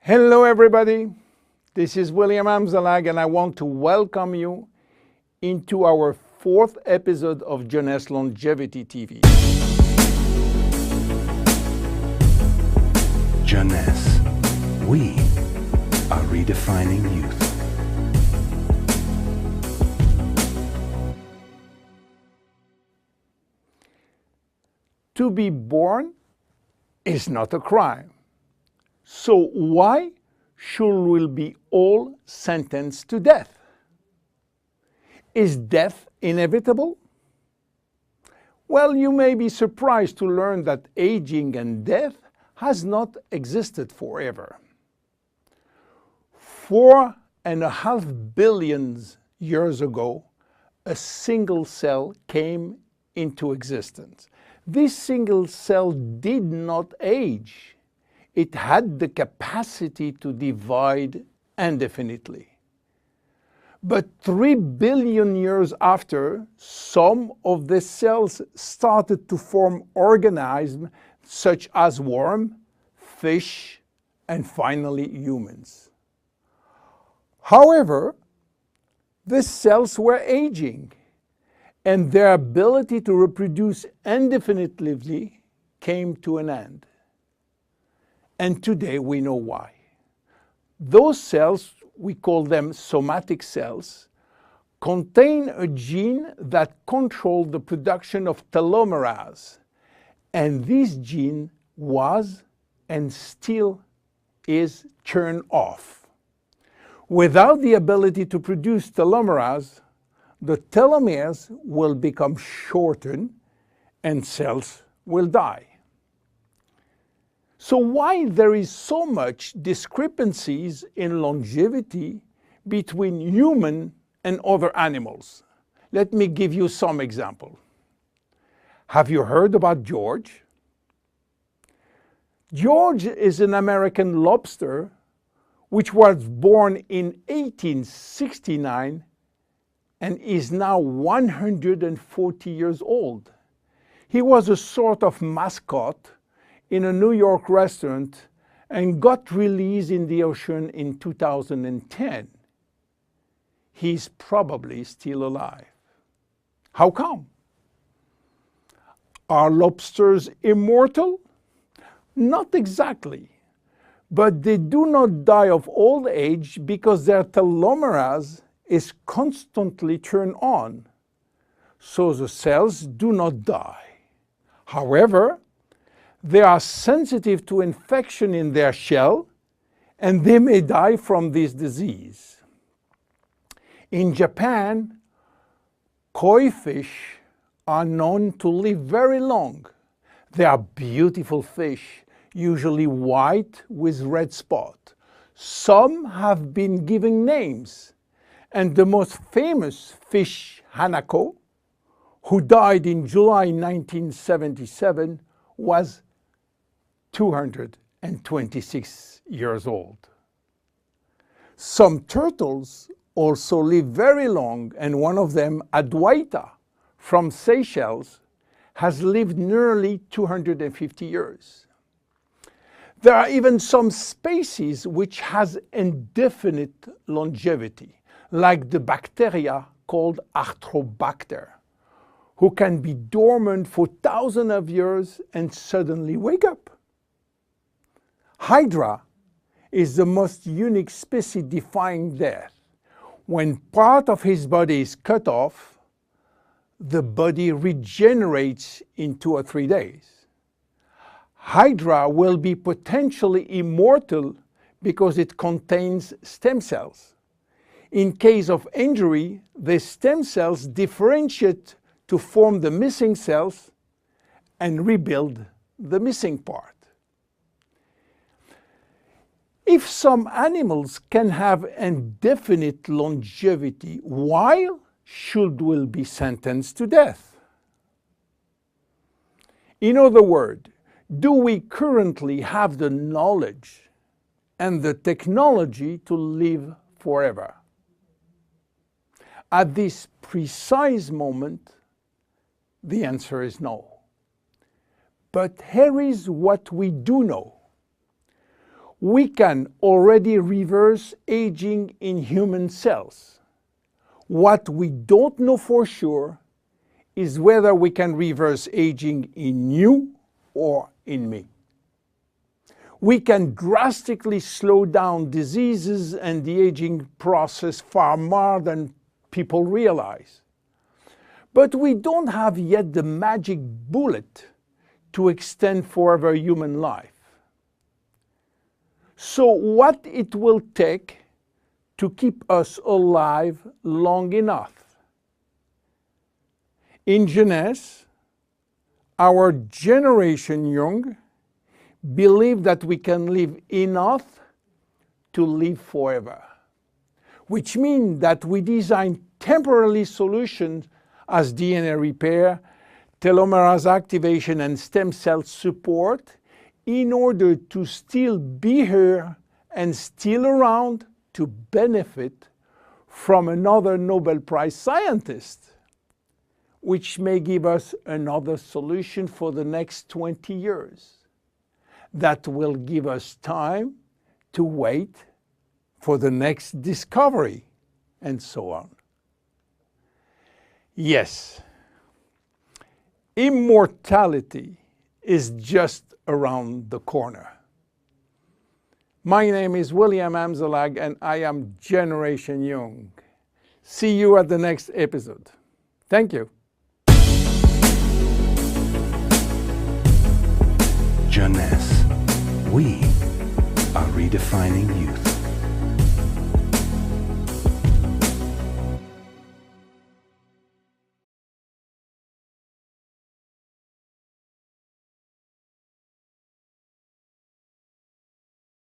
Hello everybody, this is William Amzalag and I want to welcome you into our fourth episode of Jeunesse Longevity TV. Jeunesse, we are redefining youth. To be born is not a crime. So why should we be all sentenced to death? Is death inevitable? Well, you may be surprised to learn that aging and death has not existed forever. 4.5 billion years ago, a single cell came into existence. This single cell did not age. It had the capacity to divide indefinitely. But 3 billion years after, some of the cells started to form organisms such as worms, fish, and finally humans. However, the cells were aging, and their ability to reproduce indefinitely came to an end. And today we know why. Those cells, we call them somatic cells, contain a gene that controls the production of telomerase. And this gene was and still is turned off. Without the ability to produce telomerase, the telomeres will become shortened and cells will die. So why there is so much discrepancies in longevity between human and other animals? Let me give you some example. Have you heard about George? George is an American lobster which was born in 1869 and is now 140 years old. He was a sort of mascot in a New York restaurant and got released in the ocean in 2010. He's probably still alive. How come? Are lobsters immortal? Not exactly, but they do not die of old age because their telomerase is constantly turned on, so the cells do not die. However, they are sensitive to infection in their shell, and they may die from this disease. In Japan, koi fish are known to live very long. They are beautiful fish, usually white with red spot. Some have been given names, and the most famous fish, Hanako, who died in July 1977, was 226 years old. Some turtles also live very long, and one of them, Adwaita, from Seychelles, has lived nearly 250 years. There are even some species which has indefinite longevity, like the bacteria called Arthrobacter, who can be dormant for thousands of years and suddenly wake up. Hydra is the most unique species defying death. When part of his body is cut off, the body regenerates in 2 or 3 days. Hydra will be potentially immortal because it contains stem cells. In case of injury, the stem cells differentiate to form the missing cells and rebuild the missing part. If some animals can have indefinite longevity, why should we be sentenced to death? In other words, do we currently have the knowledge and the technology to live forever? At this precise moment, the answer is no. But here is what we do know. We can already reverse aging in human cells. What we don't know for sure is whether we can reverse aging in you or in me. We can drastically slow down diseases and the aging process far more than people realize. But we don't have yet the magic bullet to extend forever human life. So what it will take to keep us alive long enough? In jeunesse, our generation young believe that we can live enough to live forever, which means that we design temporary solutions as DNA repair, telomerase activation, and stem cell support in order to still be here and still around to benefit from another Nobel Prize scientist, which may give us another solution for the next 20 years. That will give us time to wait for the next discovery, and so on. Yes, immortality is just around the corner. My name is William Amzalag, and I am Generation Young. See you at the next episode. Thank you. Jeunesse. We are redefining youth.